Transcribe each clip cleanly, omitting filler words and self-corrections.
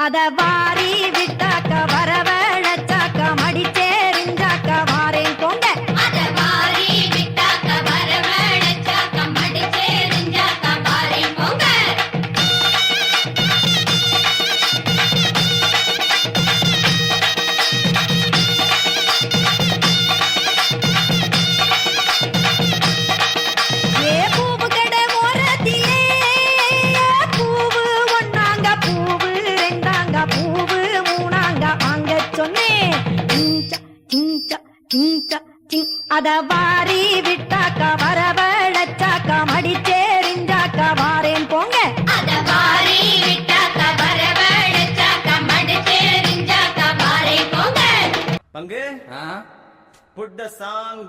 அத வாரி விட்டாக்க வரவழைச்சாக்க மடிச்சேரிஞ்சாக்க வாரேன் போங்க. அத வாரி விட்டாக்க வரவழைச்சாக்க மடிச்சேரிஞ்சாக்க வாரேன் போங்க. ஏ பூவு கடை ஓரத்திலே பூவு ஒன்னாங்க பூவு பூவு மூணாங்க வாங்க சொன்னேன். அத வாரி விட்டாக்க வரவழைச்சாக்க மடிச்சேரிஞ்சாக்க வாரேன் போங்க. அத வாரி விட்டாக்க வரவழைச்சாக்க மடிச்சேரிஞ்சாக்க வாரேன் போங்க. பங்கு put the song.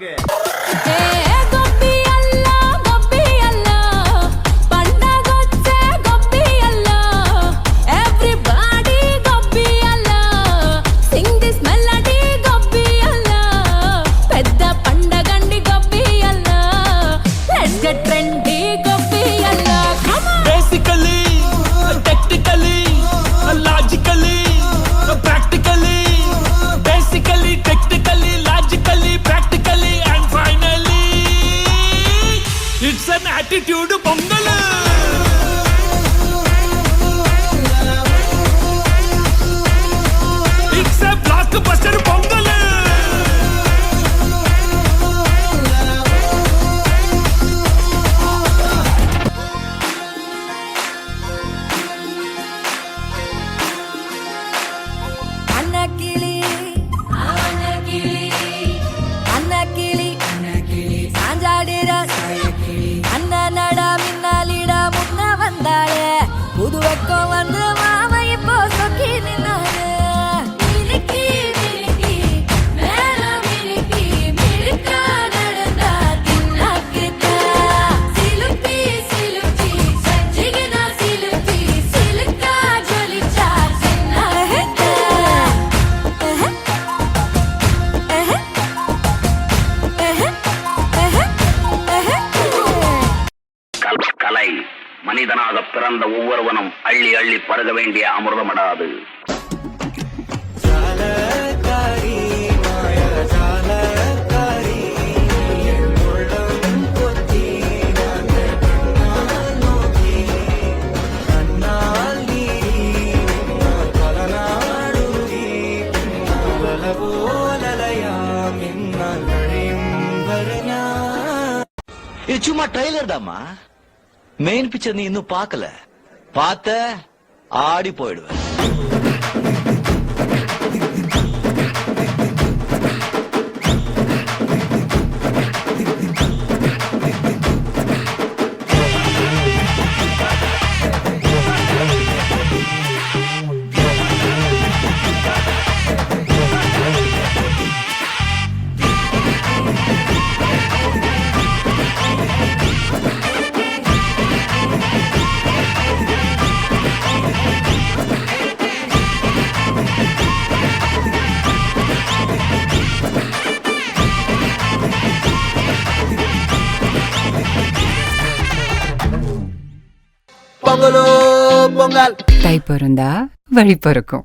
It's an attitude Pongal. It's a blockbuster Pongal. அன்னக்கிளி அன்னக்கிளி அன்னக்கிளி சாஞ்சாடிர அண்ணனடா மின்னாலிடா முன்ன வந்தாளே புது வெக்கம் வந்து மாமா இப்போ சொக்கி நின்னாரு. மினுக்கி மினுக்கி மேல மினுக்கி மினுக்கா நடந்தா தின்னாக்கிட்டா சிலுப்பி சிலுப்பி சஞ்சிகனா சிலுப்பி சிலுக்கா ஜொலிச்சா சின்னாகிட்டா. கலை மனிதனாக பிறந்த ஒவ்வொருவனும் அள்ளி அள்ளி பருக வேண்டிய அமிர்தமடாது. இது சும்மா ட்ரைலர் தாமா, மெயின் பிக்சர் நீ இன்னும் பார்க்கல. பார்த்த ஆடி போயிடுவேன். தை பிறந்தா வழி பிறக்கும்.